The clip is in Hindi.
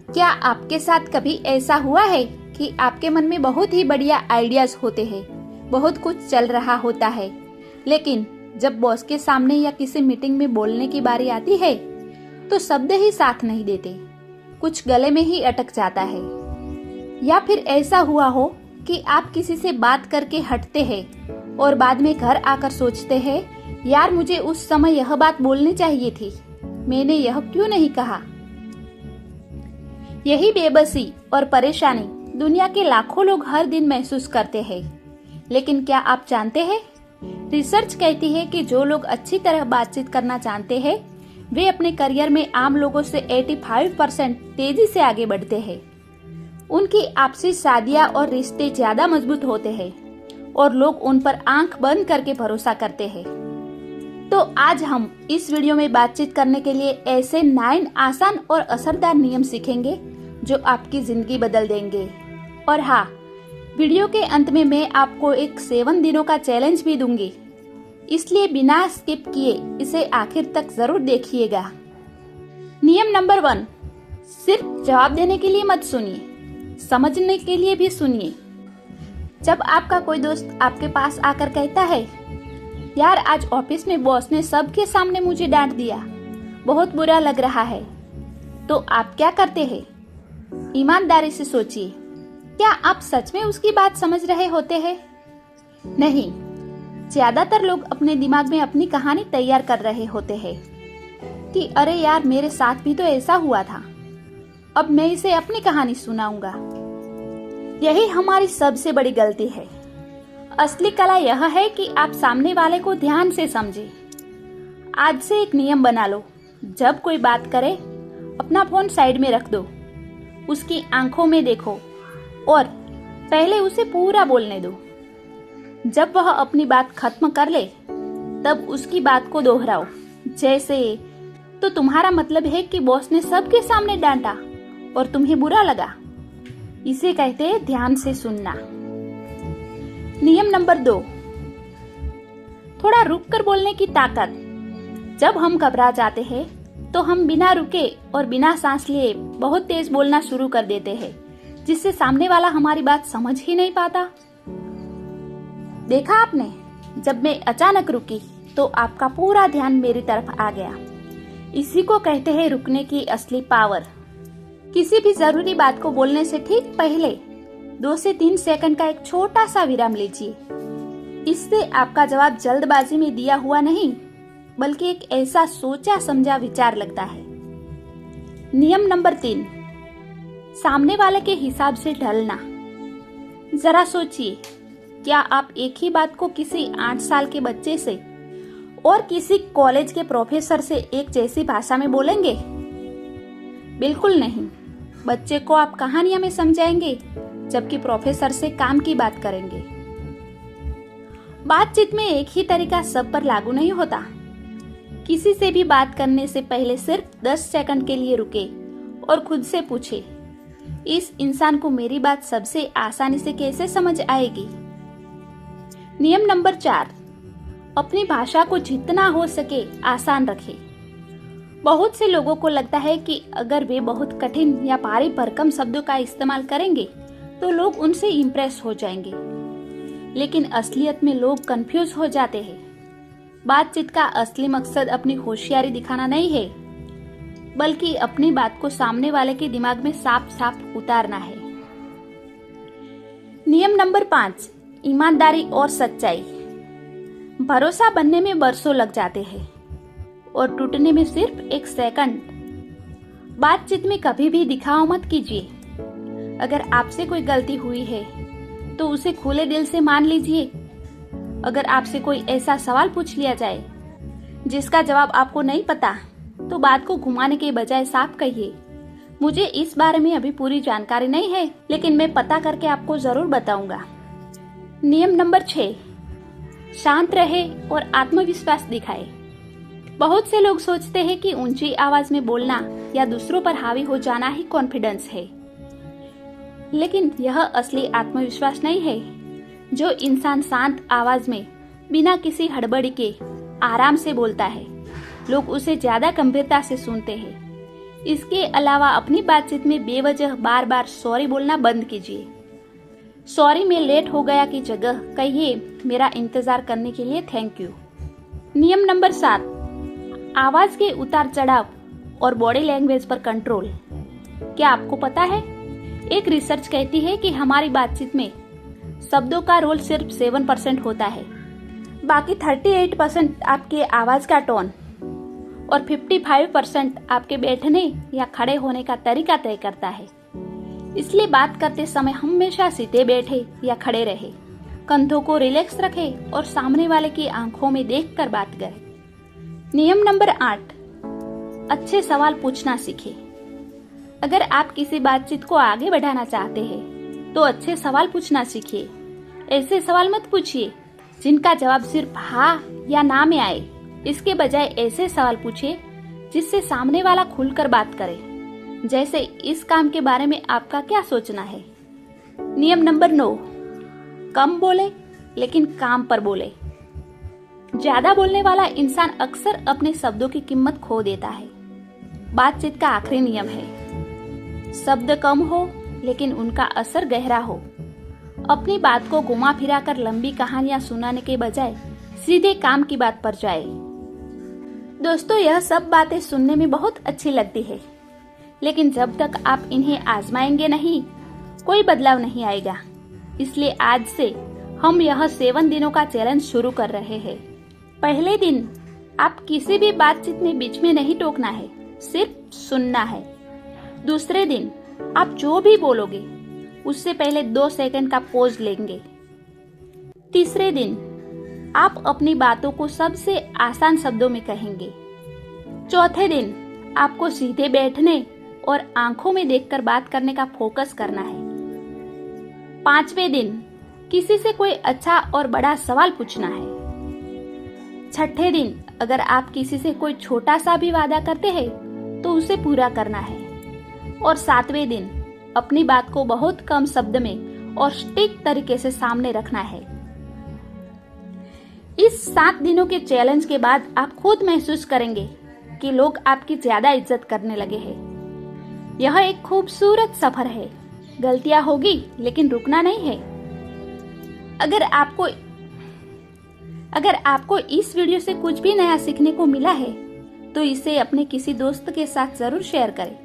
क्या आपके साथ कभी ऐसा हुआ है कि आपके मन में बहुत ही बढ़िया आइडियाज होते हैं, बहुत कुछ चल रहा होता है, लेकिन जब बॉस के सामने या किसी मीटिंग में बोलने की बारी आती है तो शब्द ही साथ नहीं देते, कुछ गले में ही अटक जाता है। या फिर ऐसा हुआ हो कि आप किसी से बात करके हटते हैं और बाद में घर आकर सोचते हैं, यार मुझे उस समय यह बात बोलनी चाहिए थी, मैंने यह क्यों नहीं कहा। यही बेबसी और परेशानी दुनिया के लाखों लोग हर दिन महसूस करते हैं। लेकिन क्या आप जानते हैं, रिसर्च कहती है कि जो लोग अच्छी तरह बातचीत करना जानते हैं वे अपने करियर में आम लोगों से 85% तेजी से आगे बढ़ते हैं। उनकी आपसी शादियां और रिश्ते ज्यादा मजबूत होते हैं और लोग उन पर आंख बंद करके भरोसा करते हैं। तो आज हम इस वीडियो में बातचीत करने के लिए ऐसे 9 आसान और असरदार नियम सीखेंगे जो आपकी जिंदगी बदल देंगे। और हाँ, वीडियो के अंत में मैं आपको एक 7 दिनों का चैलेंज भी दूंगी, इसलिए बिना स्किप किए इसे आखिर तक जरूर देखिएगा। नियम नंबर 1, सिर्फ जवाब देने के लिए मत सुनिए, समझने के लिए भी सुनिए। जब आपका कोई दोस्त आपके पास आकर कहता है, यार आज ऑफिस में बॉस ने सबके सामने मुझे डांट दिया, बहुत बुरा लग रहा है, तो आप क्या करते हैं? ईमानदारी से सोचिए, क्या आप सच में उसकी बात समझ रहे होते हैं? नहीं, ज्यादातर लोग अपने दिमाग में अपनी कहानी तैयार कर रहे होते हैं कि अरे यार मेरे साथ भी तो ऐसा हुआ था, अब मैं इसे अपनी कहानी सुनाऊंगा। यही हमारी सबसे बड़ी गलती है। असली कला यह है कि आप सामने वाले को ध्यान से समझें। आज से एक नियम बना लो, जब कोई बात करे अपना फोन साइड में रख दो, उसकी आंखों में देखो और पहले उसे पूरा बोलने दो। जब वह अपनी बात खत्म कर ले तब उसकी बात को दोहराओ, जैसे तो तुम्हारा मतलब है कि बॉस ने सबके सामने डांटा और तुम्हें बुरा लगा। इसे कहते हैं ध्यान से सुनना। नियम नंबर 2, थोड़ा रुक कर बोलने की ताकत। जब हम घबरा जाते हैं तो हम बिना रुके और बिना सांस लिए बहुत तेज बोलना शुरू कर देते हैं, जिससे सामने वाला हमारी बात समझ ही नहीं पाता। देखा आपने, जब मैं अचानक रुकी तो आपका पूरा ध्यान मेरी तरफ आ गया। इसी को कहते हैं रुकने की असली पावर। किसी भी जरूरी बात को बोलने से ठीक पहले 2 से 3 सेकंड का एक छोटा सा विराम लीजिए। इससे आपका जवाब जल्दबाजी में दिया हुआ नहीं, बल्कि एक ऐसा सोचा समझा विचार लगता है। नियम नंबर 3, सामने वाले के हिसाब से ढलना। जरा सोचिए, क्या आप एक ही बात को किसी 8 साल के बच्चे से और किसी कॉलेज के प्रोफेसर से एक जैसी भाषा में बोलेंगे? बिल्कुल नहीं। बच्चे को आप कहानियां में समझाएंगे, जबकि प्रोफेसर से काम की बात करेंगे। बातचीत में एक ही तरीका सब पर लागू नहीं होता। किसी से भी बात करने से पहले सिर्फ 10 सेकंड के लिए रुके और खुद से पूछे, इस इंसान को मेरी बात सबसे आसानी से कैसे समझ आएगी? नियम नंबर 4, अपनी भाषा को जितना हो सके आसान रखें। बहुत से लोगों को लगता है कि अगर वे बहुत कठिन या भारी भरकम शब्दों का इस्तेमाल करेंगे तो लोग उनसे इम्प्रेस हो जाएंगे, लेकिन असलियत में लोग कंफ्यूज हो जाते हैं। बातचीत का असली मकसद अपनी होशियारी दिखाना नहीं है, बल्कि अपनी बात को सामने वाले के दिमाग में साफ साफ उतारना है। नियम नंबर 5, ईमानदारी और सच्चाई। भरोसा बनने में बरसों लग जाते हैं और टूटने में सिर्फ 1 सेकंड। बातचीत में कभी भी दिखावा मत कीजिए। अगर आपसे कोई गलती हुई है तो उसे खुले दिल से मान लीजिए। अगर आपसे कोई ऐसा सवाल पूछ लिया जाए जिसका जवाब आपको नहीं पता, तो बात को घुमाने के बजाय साफ कहिए, मुझे इस बारे में अभी पूरी जानकारी नहीं है, लेकिन मैं पता करके आपको जरूर बताऊंगा। नियम नंबर 6, शांत रहे और आत्मविश्वास दिखाए। बहुत से लोग सोचते हैं कि ऊंची आवाज में बोलना या दूसरों पर हावी हो जाना ही कॉन्फिडेंस है, लेकिन यह असली आत्मविश्वास नहीं है। जो इंसान शांत आवाज में बिना किसी हड़बड़ी के आराम से बोलता है, लोग उसे ज्यादा गंभीरता से सुनते हैं। इसके अलावा अपनी बातचीत में बेवजह बार बार सॉरी बोलना बंद कीजिए। सॉरी में लेट हो गया की जगह कहिए मेरा इंतजार करने के लिए थैंक यू। नियम नंबर 7, आवाज के उतार चढ़ाव और बॉडी लैंग्वेज पर कंट्रोल। क्या आपको पता है, एक रिसर्च कहती है कि हमारी बातचीत में शब्दों का रोल सिर्फ 7% होता है। बाकी 38% आपके आवाज का टोन और 55% आपके बैठने या खड़े होने का तरीका तय करता है। इसलिए बात करते समय हमेशा सीधे बैठे या खड़े रहे, कंधों को रिलैक्स रखें और सामने वाले की आंखों में देखकर बात करें। नियम नंबर 8, अच्छे सवाल पूछना सीखें। अगर आप किसी बातचीत को आगे बढ़ाना चाहते हैं तो अच्छे सवाल पूछना सीखिए। ऐसे सवाल मत पूछिए जिनका जवाब सिर्फ हाँ या ना में आए। इसके बजाय ऐसे सवाल पूछिए जिससे सामने वाला खुलकर बात करे, जैसे इस काम के बारे में आपका क्या सोचना है। नियम नंबर 9, कम बोले लेकिन काम पर बोले। ज्यादा बोलने वाला इंसान अक्सर अपने शब्दों की कीमत खो देता है। बातचीत का आखिरी नियम है, शब्द कम हो लेकिन उनका असर गहरा हो। अपनी बात को घुमा फिरा कर लंबी कहानियां सुनाने के बजाय सीधे काम की बात पर जाए। दोस्तों, यह सब बातें सुनने में बहुत अच्छी लगती है, लेकिन जब तक आप इन्हें आजमाएंगे नहीं, कोई बदलाव नहीं आएगा। इसलिए आज से हम यह 7 दिनों का चैलेंज शुरू कर रहे हैं। पहले दिन आप किसी भी बातचीत में बीच में नहीं टोकना है, सिर्फ सुनना है। दूसरे दिन आप जो भी बोलोगे उससे पहले 2 सेकंड का पॉज लेंगे। तीसरे दिन आप अपनी बातों को सबसे आसान शब्दों में कहेंगे। चौथे दिन आपको सीधे बैठने और आंखों में देखकर बात करने का फोकस करना है। 5वें दिन किसी से कोई अच्छा और बड़ा सवाल पूछना है। 6ठे दिन अगर आप किसी से कोई छोटा सा भी वादा करते हैं तो उसे पूरा करना है। और 7वें दिन अपनी बात को बहुत कम शब्द में और सटीक तरीके से सामने रखना है। इस 7 दिनों के चैलेंज के बाद आप खुद महसूस करेंगे कि लोग आपकी ज्यादा इज्जत करने लगे हैं। यह एक खूबसूरत सफर है। गलतियां होगी लेकिन रुकना नहीं है। अगर आपको इस वीडियो से कुछ भी नया सीखने को मिला है तो इसे अपने किसी दोस्त के साथ जरूर शेयर करें।